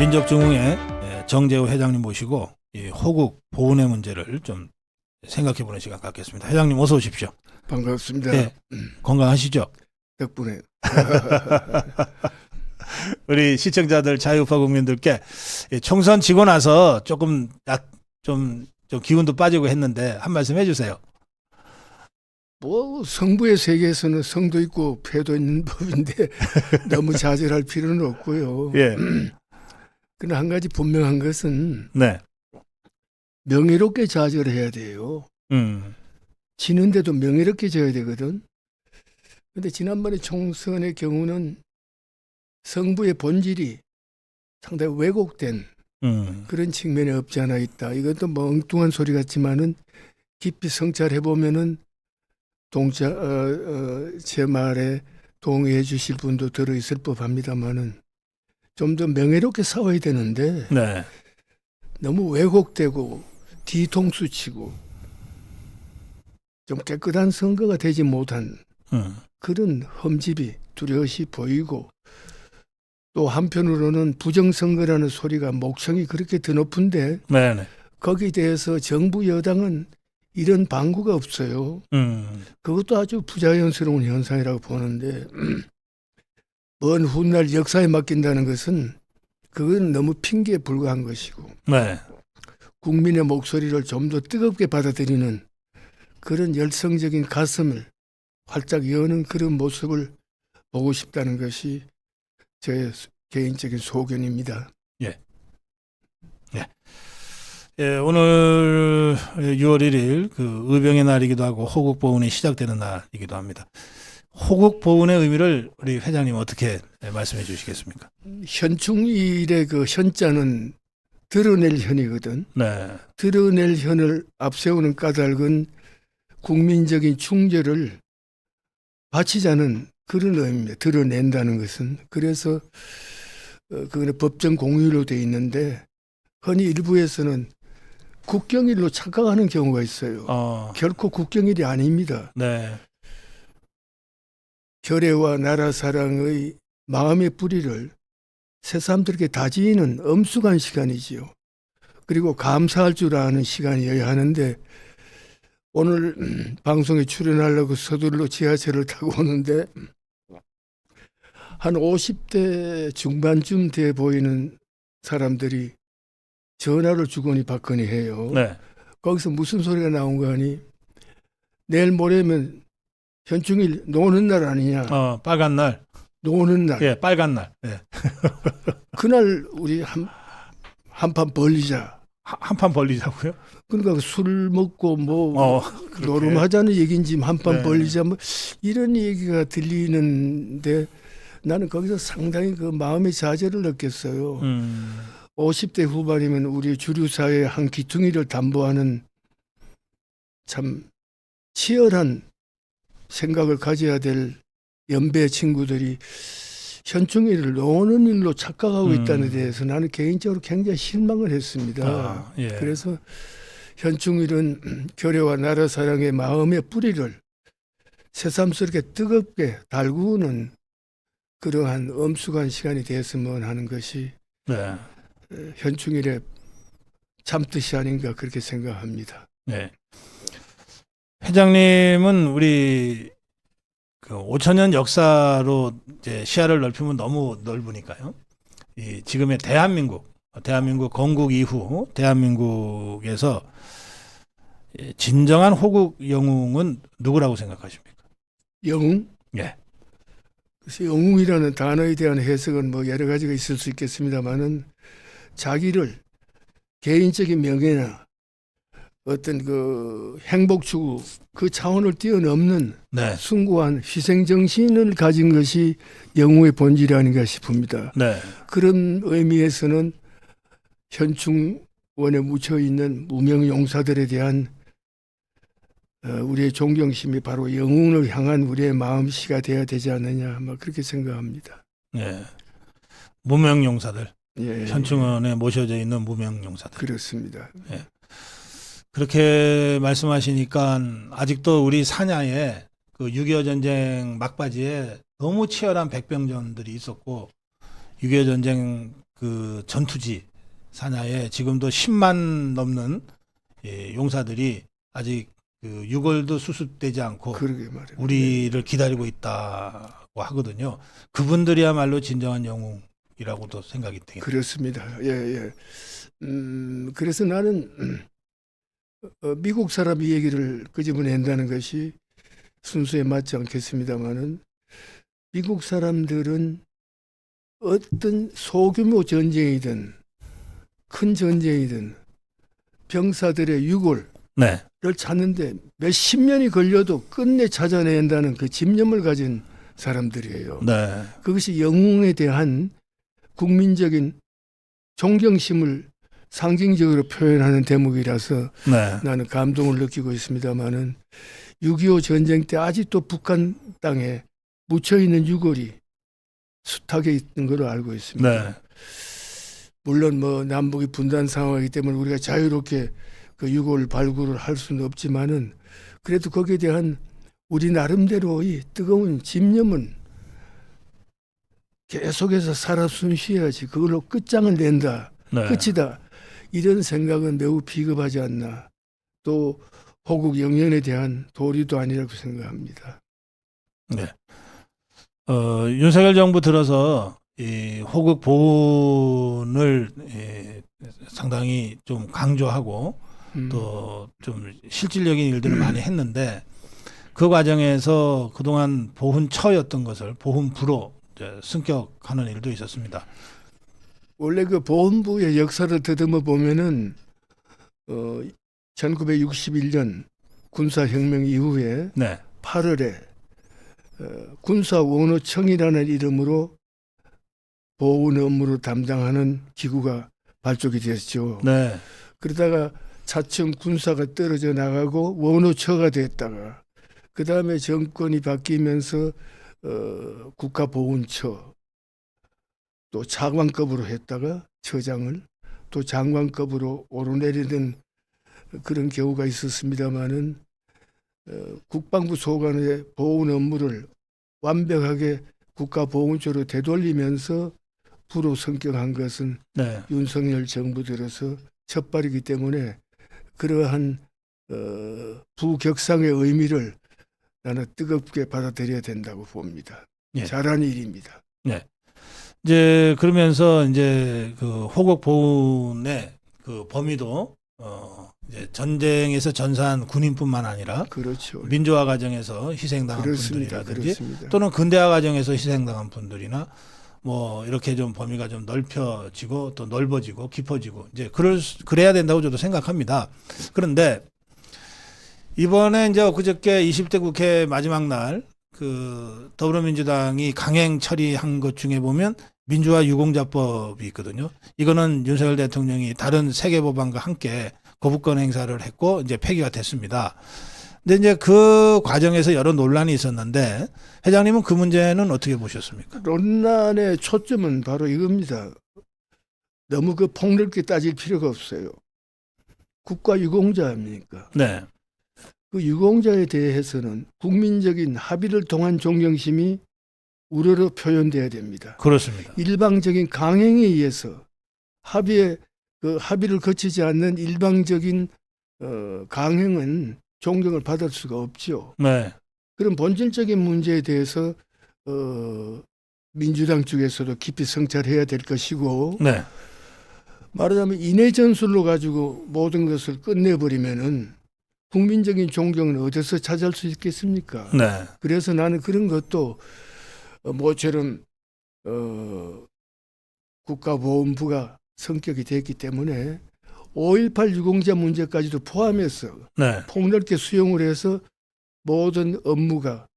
민족중흥회 정재호 회장님 모시고 이 호국 보훈의 문제를 좀 생각해보는 시간 갖겠습니다. 회장님 어서 오십시오. 반갑습니다. 네, 건강하시죠? 덕분에. 우리 시청자들 자유우파 국민들께 총선 지고 나서 조금 좀 기운도 빠지고 했는데 한 말씀 해주세요. 뭐 성부의 세계에서는 성도 있고 패도 있는 법인데 너무 좌절할 필요는 없고요. 예. 그러나 한 가지 분명한 것은 네. 명예롭게 좌절해야 돼요. 지는데도 명예롭게 져야 되거든. 그런데 지난번에 총선의 경우는 성부의 본질이 상당히 왜곡된 그런 측면이 없지 않아 있다. 이것도 뭐 엉뚱한 소리 같지만은 깊이 성찰해 보면은 제 말에 동의해 주실 분도 들어 있을 법합니다만은 좀 더 명예롭게 싸워야 되는데 네. 너무 왜곡되고 뒤통수 치고 좀 깨끗한 선거가 되지 못한 그런 흠집이 뚜렷이 보이고 또 한편으로는 부정선거라는 소리가 목청이 그렇게 드높은데 네네. 거기에 대해서 정부 여당은 이런 방구가 없어요. 그것도 아주 부자연스러운 현상이라고 보는데 먼 훗날 역사에 맡긴다는 것은 그건 너무 핑계에 불과한 것이고 네. 국민의 목소리를 좀 더 뜨겁게 받아들이는 그런 열성적인 가슴을 활짝 여는 그런 모습을 보고 싶다는 것이 제 개인적인 소견입니다. 예. 예. 예, 오늘 6월 1일 그 의병의 날이기도 하고 호국 보훈이 시작되는 날이기도 합니다. 호국 보훈의 의미를 우리 회장님 어떻게 말씀해 주시겠습니까? 현충일의 그 현자는 드러낼 현이거든. 네. 드러낼 현을 앞세우는 까닭은 국민적인 충절을 바치자는 그런 의미입니다. 드러낸다는 것은. 그래서 그거는 법정 공휴일로 되어 있는데 흔히 일부에서는 국경일로 착각하는 경우가 있어요. 결코 국경일이 아닙니다. 네. 결의와 나라 사랑의 마음의 뿌리를 새삼스럽게 다지는 엄숙한 시간이지요. 그리고 감사할 줄 아는 시간이어야 하는데 오늘 방송에 출연하려고 서둘러 지하철을 타고 오는데 한 50대 중반쯤 돼 보이는 사람들이 전화를 주거니 받거니 해요. 네. 거기서 무슨 소리가 나온 거 아니? 내일 모레면 현충일 노는 날 아니냐? 빨간 날. 노는 날. 예, 빨간 날. 예. 그날 우리 한판 벌리자. 한판 벌리자고요? 그러니까 술 먹고 뭐 노름하자는 얘기인지 한판 네. 벌리자 뭐 이런 얘기가 들리는데 나는 거기서 상당히 그 마음의 좌절을 느꼈어요. 50대 후반이면 우리 주류 사회의 한 기퉁이를 담보하는 참 치열한 생각을 가져야 될 연배 친구들이 현충일을 노는 일로 착각하고 있다는 데에서 나는 개인적으로 굉장히 실망을 했습니다. 예. 그래서 현충일은 결의와 나라 사랑의 마음의 뿌리를 새삼스럽게 뜨겁게 달구는 그러한 엄숙한 시간이 되었으면 하는 것이 네. 현충일의 참뜻이 아닌가 그렇게 생각합니다. 네. 회장님은 우리 그 5천년 역사로 이제 시야를 넓히면 너무 넓으니까요. 이 지금의 대한민국 건국 이후 대한민국에서 진정한 호국 영웅은 누구라고 생각하십니까? 영웅? 예. 그래서 영웅이라는 단어에 대한 해석은 뭐 여러 가지가 있을 수 있겠습니다만은 자기를 개인적인 명예나 어떤 그 행복 추구 그 차원을 뛰어넘는 네. 숭고한 희생 정신을 가진 것이 영웅의 본질이 아닌가 싶습니다. 네. 그런 의미에서는 현충원에 묻혀 있는 무명 용사들에 대한 우리의 존경심이 바로 영웅을 향한 우리의 마음씨가 돼야 되지 않느냐, 뭐 그렇게 생각합니다. 네. 무명 용사들. 예, 현충원에 모셔져 있는 무명 용사들. 그렇습니다. 예. 그렇게 말씀하시니까 아직도 우리 산야에 그 6.25 전쟁 막바지에 너무 치열한 백병전들이 있었고 6.25 전쟁 그 전투지 산하에 지금도 10만 넘는 용사들이 아직 그 유골도 수습되지 않고 그러게 말이에요. 우리를 기다리고 있다고 하거든요. 그분들이야말로 진정한 영웅이라고도 생각이 됩니다. 그렇습니다. 예, 예. 그래서 나는 미국 사람 이 얘기를 끄집어낸다는 것이 순수에 맞지 않겠습니다만은 미국 사람들은 어떤 소규모 전쟁이든 큰 전쟁이든 병사들의 유골 네. 를 찾는데 몇십 년이 걸려도 끝내 찾아낸다는 그 집념을 가진 사람들이에요. 네. 그것이 영웅에 대한 국민적인 존경심을 상징적으로 표현하는 대목이라서 네. 나는 감동을 느끼고 있습니다마는 6.25 전쟁 때 아직도 북한 땅에 묻혀있는 유골이 숱하게 있는 걸로 알고 있습니다. 네. 물론 뭐 남북이 분단 상황이기 때문에 우리가 자유롭게 그 유골 발굴을 할 수는 없지만은 그래도 거기에 대한 우리 나름대로의 뜨거운 집념은 계속해서 살아 숨쉬어야지 그걸로 끝장을 낸다. 네. 끝이다. 이런 생각은 매우 비겁하지 않나. 또 호국 영연에 대한 도리도 아니라고 생각합니다. 네. 윤석열 정부 들어서 이 호국 보훈을 상당히 좀 강조하고 또 좀 실질적인 일들을 많이 했는데 그 과정에서 그동안 보훈처였던 것을 보훈부로 이제 승격하는 일도 있었습니다. 원래 그 보훈부의 역사를 더듬어 보면은 1961년 군사혁명 이후에 네. 8월에 군사원호청이라는 이름으로 보훈 업무를 담당하는 기구가 발족이 됐죠. 네. 그러다가 차츰 군사가 떨어져 나가고 원호처가 됐다가 그 다음에 정권이 바뀌면서 국가보훈처 또 차관급으로 했다가 처장을 또 장관급으로 오르내리는 그런 경우가 있었습니다마는 국방부 소관의 보훈 업무를 완벽하게 국가보훈처로 되돌리면서 부로 성격한 것은 네. 윤석열 정부 들어서 첫발이기 때문에 그러한 부격상의 의미를 나는 뜨겁게 받아들여야 된다고 봅니다. 예. 잘한 일입니다. 네. 이제 그러면서 이제 그 호국 보훈의 그 범위도 이제 전쟁에서 전사한 군인뿐만 아니라 그렇죠. 민주화 과정에서 희생당한 그렇습니다. 분들이라든지 그렇습니다. 또는 근대화 과정에서 희생당한 분들이나 뭐 이렇게 좀 범위가 좀 넓혀지고 또 넓어지고 깊어지고 이제 그래야 된다고 저도 생각합니다. 그런데 이번에 이제 엊그저께 20대 국회 마지막 날 그 더불어민주당이 강행 처리한 것 중에 보면 민주화 유공자법이 있거든요. 이거는 윤석열 대통령이 다른 세계 법안과 함께 거부권 행사를 했고 이제 폐기가 됐습니다. 근데 이제 그 과정에서 여러 논란이 있었는데 회장님은 그 문제는 어떻게 보셨습니까? 논란의 초점은 바로 이겁니다. 너무 그 폭넓게 따질 필요가 없어요. 국가 유공자입니까? 네. 그 유공자에 대해서는 국민적인 합의를 통한 존경심이 우러러 표현돼야 됩니다. 그렇습니다. 일방적인 강행에 의해서 합의를 거치지 않는 일방적인 강행은 존경을 받을 수가 없죠. 네. 그런 본질적인 문제에 대해서 민주당 쪽에서도 깊이 성찰해야 될 것이고 네. 말하자면 인해 전술로 가지고 모든 것을 끝내버리면은 국민적인 존경은 어디서 찾을 수 있겠습니까? 네. 그래서 나는 그런 것도 모처럼 국가보훈부가 성격이 됐기 때문에 5.18 유공자 문제까지도 포함해서 네. 폭넓게 수용을 해서 모든 업무가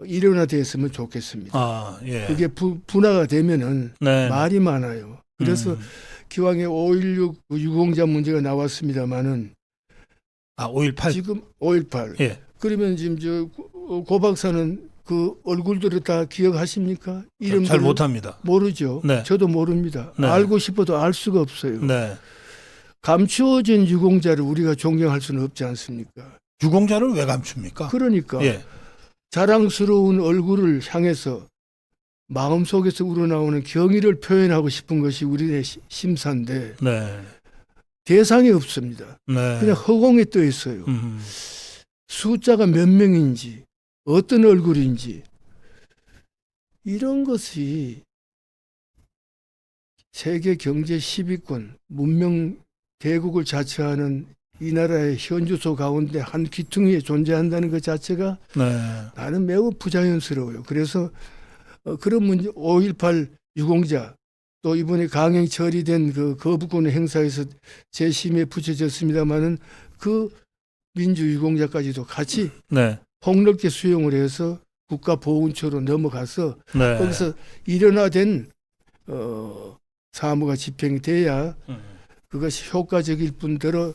일원화되었으면 좋겠습니다. 아, 예. 그게 분화가 되면은 네. 말이 많아요. 그래서 기왕에 5.16 유공자 문제가 나왔습니다마는 5.18. 지금 5.18 예. 그러면 지금 고 박사는 그 얼굴들을 다 기억하십니까? 이름들 잘 못합니다. 모르죠. 네. 저도 모릅니다. 네. 알고 싶어도 알 수가 없어요. 네. 감추어진 유공자를 우리가 존경할 수는 없지 않습니까? 유공자를 왜 감춥니까? 그러니까 예. 자랑스러운 얼굴을 향해서 마음속에서 우러나오는 경의를 표현하고 싶은 것이 우리의 심사인데 네. 대상이 없습니다. 네. 그냥 허공에 떠 있어요. 숫자가 몇 명인지 어떤 얼굴인지 이런 것이 세계 경제 10위권 문명 대국을 자처하는 이 나라의 현주소 가운데 한 귀퉁이에 존재한다는 것 자체가 네. 나는 매우 부자연스러워요. 그래서 그런 문제 5.18 유공자 또 이번에 강행 처리된 그 거부권 행사에서 재심에 붙여졌습니다마는 그 민주 유공자까지도 같이 네. 폭넓게 수용을 해서 국가보훈처로 넘어가서 네. 거기서 일원화된 사무가 집행돼야 그것이 효과적일 뿐더러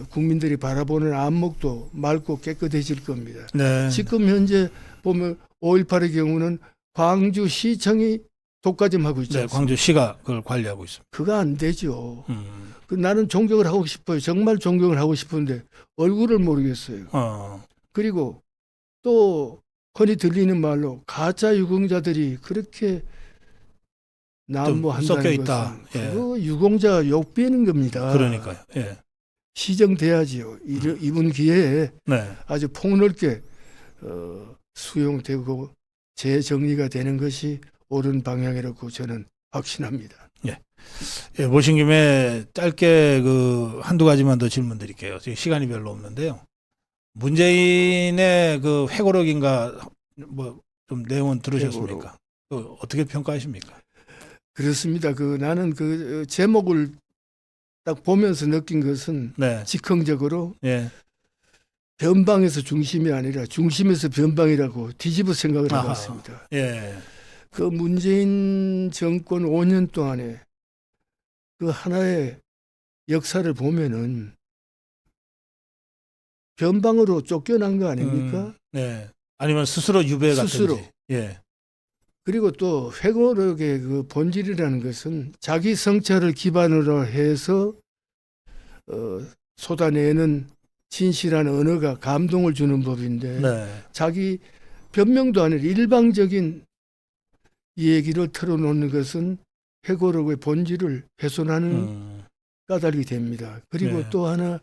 국민들이 바라보는 안목도 맑고 깨끗해질 겁니다. 네. 지금 현재 보면 5.18의 경우는 광주시청이 독과점하고 있지 네, 않습니까? 광주시가 그걸 관리하고 있습니다. 그거 안 되죠. 나는 존경을 하고 싶어요. 정말 존경을 하고 싶은데 얼굴을 모르겠어요. 그리고 또 흔히 들리는 말로 가짜 유공자들이 그렇게 난무한다는 섞여 있다. 것은 예. 그거 유공자 욕비는 겁니다. 그러니까요. 예. 시정돼야지요. 이번 기회에 네. 아주 폭넓게 수용되고 재정리가 되는 것이 옳은 방향이라고 저는 확신합니다. 예, 모신 김에 짧게 그 한두 가지만 더 질문 드릴게요. 지금 시간이 별로 없는데요. 문재인의 그 회고록인가 뭐 좀 내용은 들으셨습니까? 그 어떻게 평가하십니까? 그렇습니다. 나는 그 제목을 딱 보면서 느낀 것은 네. 즉흥적으로 예. 변방에서 중심이 아니라 중심에서 변방이라고 뒤집어 생각을 아하. 해봤습니다. 예. 그 문재인 정권 5년 동안에 그 하나의 역사를 보면은 변방으로 쫓겨난 거 아닙니까? 네. 아니면 스스로 유배 같은지. 스스로. 예. 그리고 또 회고록의 그 본질이라는 것은 자기 성찰을 기반으로 해서 쏟아내는 진실한 언어가 감동을 주는 법인데 네. 자기 변명도 아니라 일방적인 얘기를 털어놓는 것은 회고록의 본질을 훼손하는 까닭이 됩니다. 그리고 네. 또 하나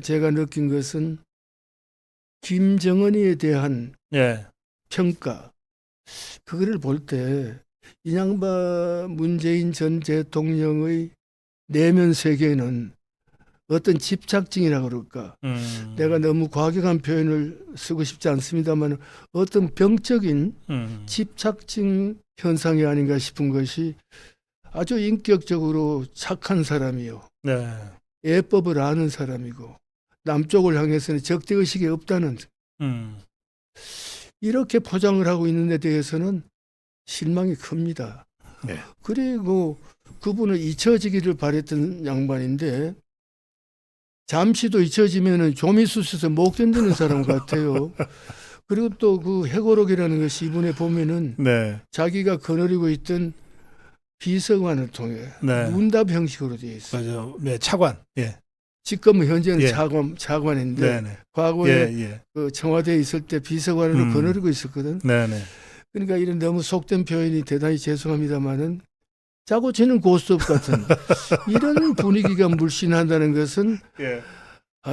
제가 느낀 것은 김정은이에 대한 예. 평가 그거를 볼 때 이 양반 문재인 전 대통령의 내면 세계는 어떤 집착증이라 그럴까 내가 너무 과격한 표현을 쓰고 싶지 않습니다만 어떤 병적인 집착증 현상이 아닌가 싶은 것이 아주 인격적으로 착한 사람이요. 네. 예법을 아는 사람이고 남쪽을 향해서는 적대의식이 없다는 이렇게 포장을 하고 있는 데 대해서는 실망이 큽니다. 네. 그리고 그분은 잊혀지기를 바랬던 양반인데 잠시도 잊혀지면은 좀이 쑤셔서 목 던지는 사람 같아요. 그리고 또 그 회고록이라는 것이 이번에 보면은 네. 자기가 거느리고 있던 비서관을 통해 네. 문답 형식으로 되어 있어요. 맞아요. 네, 차관. 예. 지금은 현재는 예. 차관인데 네. 과거에 예. 그 청와대에 있을 때 비서관으로 거느리고 있었거든. 네. 그러니까 이런 너무 속된 표현이 대단히 죄송합니다만은 짜고 치는 고스톱 같은 이런 분위기가 물씬한다는 것은 예.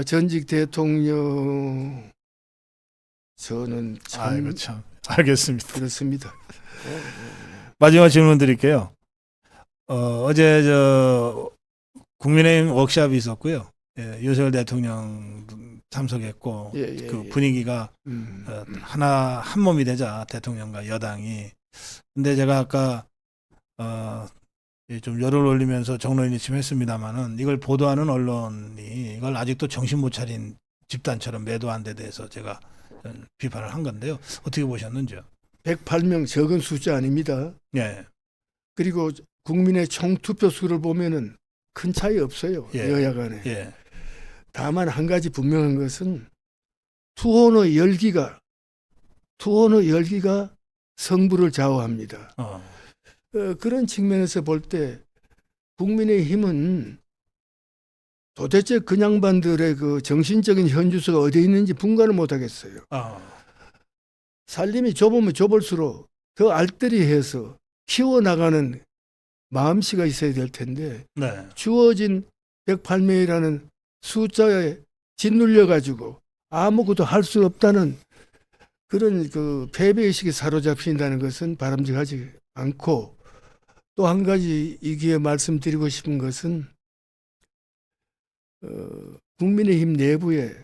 전직 대통령 저는 참 아이고 참. 알겠습니다. 그렇습니다. 마지막 질문 드릴게요. 어제 국민의힘 워크숍이 있었고요. 예, 윤석열 대통령 참석했고 그 분위기가 한 몸이 되자 대통령과 여당이. 근데 제가 아까 좀 열을 올리면서 정론이 좀 했습니다만은 이걸 보도하는 언론이 이걸 아직도 정신 못 차린 집단처럼 매도한 데 대해서 제가 비판을 한 건데요. 어떻게 보셨는지요? 108명 적은 숫자 아닙니다. 예. 그리고 국민의 총 투표 수를 보면은 큰 차이 없어요. 예. 여야 간에. 예. 다만 한 가지 분명한 것은 투혼의 열기가 성부를 좌우합니다. 그런 측면에서 볼 때 국민의힘은 도대체 그 양반들의 그 정신적인 현주소가 어디에 있는지 분간을 못 하겠어요. 살림이 좁으면 좁을수록 더 알뜰히해서 키워나가는 마음씨가 있어야 될 텐데 네. 주어진 108명이라는 숫자에 짓눌려 가지고 아무것도 할 수 없다는 그런 그 패배의식에 사로잡힌다는 것은 바람직하지 않고, 또 한 가지 이 기회에 말씀드리고 싶은 것은 국민의힘 내부에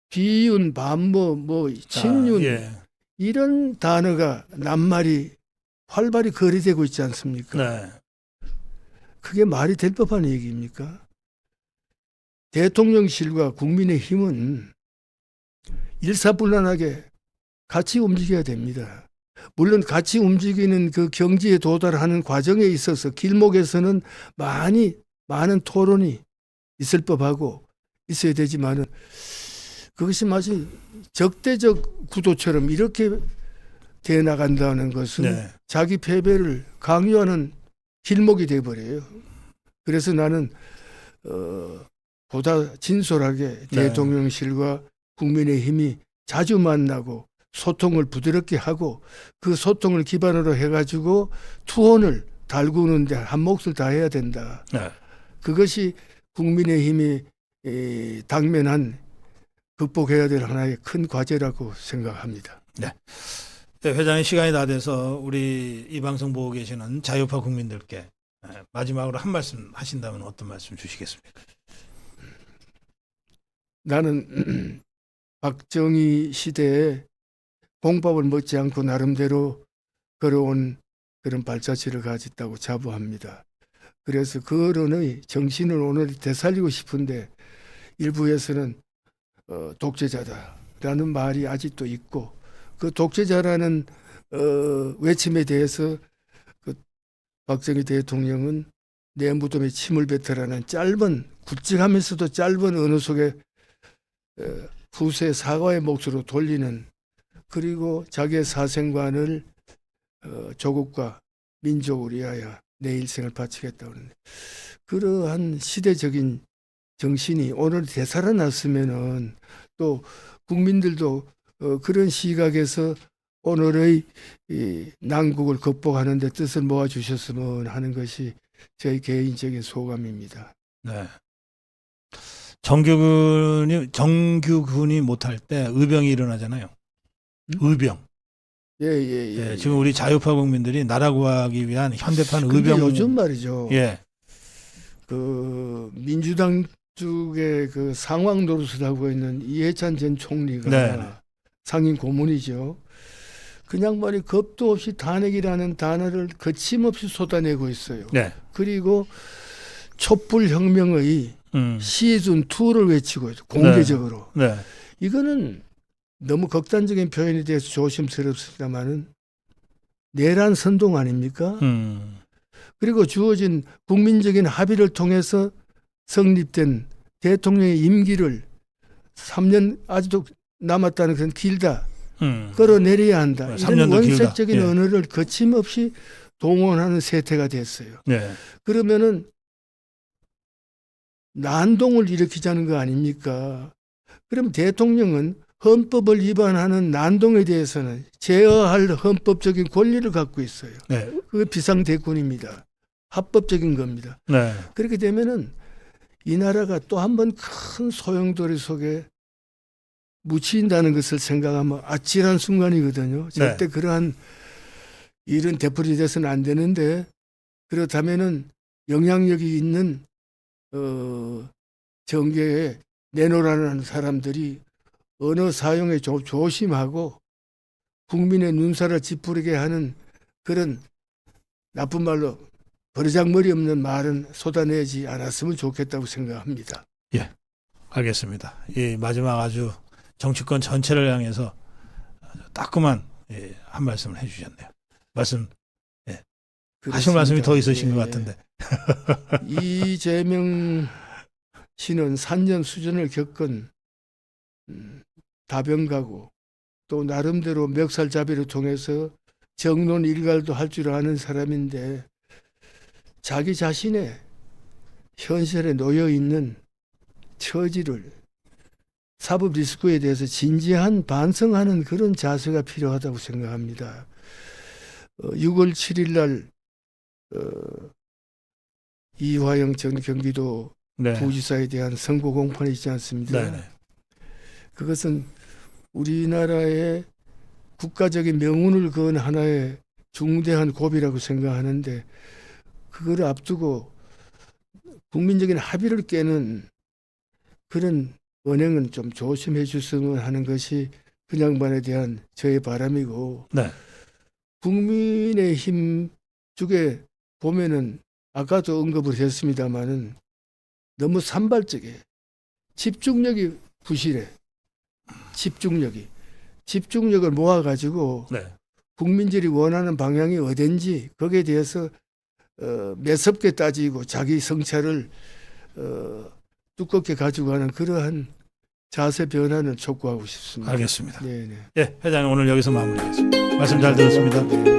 비윤, 반모, 친윤 예. 이런 단어가 낱말이 활발히 거래되고 있지 않습니까? 네. 그게 말이 될 법한 얘기입니까? 대통령실과 국민의힘은 일사불란하게 같이 움직여야 됩니다. 물론 같이 움직이는 그 경지에 도달하는 과정에 있어서 길목에서는 많은 토론이 있을 법하고 있어야 되지만은 그것이 마치 적대적 구도처럼 이렇게 돼 나간다는 것은 네. 자기 패배를 강요하는 길목이 돼 버려요. 그래서 나는 보다 진솔하게 네. 대통령실과 국민의힘이 자주 만나고 소통을 부드럽게 하고 그 소통을 기반으로 해가지고 투혼을 달구는데 한 몫을 다해야 된다. 네. 그것이 국민의힘이 당면한 극복해야 될 하나의 큰 과제라고 생각합니다. 네. 네, 회장님 시간이 다 돼서 우리 이 방송 보고 계시는 자유파 국민들께 마지막으로 한 말씀 하신다면 어떤 말씀 주시겠습니까? 나는 박정희 시대에 공법을 못지 않고 나름대로 걸어온 그런 발자취를 가졌다고 자부합니다. 그래서 그 어른의 정신을 오늘 되살리고 싶은데 일부에서는 독재자다라는 말이 아직도 있고, 그 독재자라는 외침에 대해서 그 박정희 대통령은 내 무덤에 침을 뱉으라는 짧은, 굵직하면서도 짧은 언어 속에 후세 사과의 몫으로 돌리는, 그리고 자기의 사생관을 조국과 민족을 위하여 내 일생을 바치겠다고 하는데, 그러한 시대적인 정신이 오늘 되살아났으면은 또 국민들도 그런 시각에서 오늘의 이 난국을 극복하는 데 뜻을 모아주셨으면 하는 것이 저희 개인적인 소감입니다. 네. 정규군이 못할 때 의병이 일어나잖아요. 의병. 예. 지금 우리 자유파 국민들이 나라 구하기 위한 현대판 근데 의병. 요즘 말이죠. 예. 그 민주당 쪽에 그 상황 노릇을 하고 있는 이해찬 전 총리가 네. 상임 고문이죠. 그냥 말이 겁도 없이 탄핵이라는 단어를 거침없이 쏟아내고 있어요. 네. 그리고 촛불혁명의 시즌 2를 외치고 있어요. 공개적으로. 네. 이거는 너무 극단적인 표현에 대해서 조심스럽습니다만은 내란 선동 아닙니까? 그리고 주어진 국민적인 합의를 통해서 성립된 대통령의 임기를 3년 아직도 남았다는 그런 길다. 끌어내려야 한다. 이런 원색적인 길다. 예. 언어를 거침없이 동원하는 세태가 됐어요. 네. 그러면은 난동을 일으키자는 거 아닙니까? 그럼 대통령은 헌법을 위반하는 난동에 대해서는 제어할 헌법적인 권리를 갖고 있어요. 네. 그게 비상대군입니다. 합법적인 겁니다. 네. 그렇게 되면은 이 나라가 또 한 번 큰 소용돌이 속에 묻힌다는 것을 생각하면 아찔한 순간이거든요. 절대 네. 그러한 일은 되풀이 돼서는 안 되는데, 그렇다면은 영향력이 있는 정계에 내놓으라는 사람들이 언어 사용에 조심하고 국민의 눈살을 찌푸리게 하는 그런, 나쁜 말로 버르장머리 없는 말은 쏟아내지 않았으면 좋겠다고 생각합니다. 예. 알겠습니다. 이 마지막 아주 정치권 전체를 향해서 따끔한 한 말씀을 해주셨네요. 말씀, 하실 말씀이 더 있으신 것 같은데. 이재명 씨는 3년 수준을 겪은 다병가고, 또 나름대로 멱살잡이를 통해서 정론 일갈도 할 줄 아는 사람인데, 자기 자신의 현실에 놓여 있는 처지를, 사법 리스크에 대해서 진지한 반성하는 그런 자세가 필요하다고 생각합니다. 6월 7일 날 이화영 전 경기도 네. 부지사에 대한 선고 공판이 있지 않습니까? 네. 네. 그것은 우리나라의 국가적인 명운을 그은 하나의 중대한 고비라고 생각하는데 그거를 앞두고 국민적인 합의를 깨는 그런 언행은 좀 조심해 줬으면 하는 것이 그 양반에 대한 저의 바람이고 네. 국민의힘 쪽에 보면은 아까도 언급을 했습니다마는 너무 산발적이에요. 집중력이 부실해. 집중력을 모아가지고 네. 국민들이 원하는 방향이 어딘지 거기에 대해서 매섭게 따지고 자기 성찰을 두껍게 가지고 가는 그러한 자세 변화는 촉구하고 싶습니다. 알겠습니다. 네네. 예, 회장님 오늘 여기서 마무리하겠습니다. 말씀 잘 들었습니다. 네.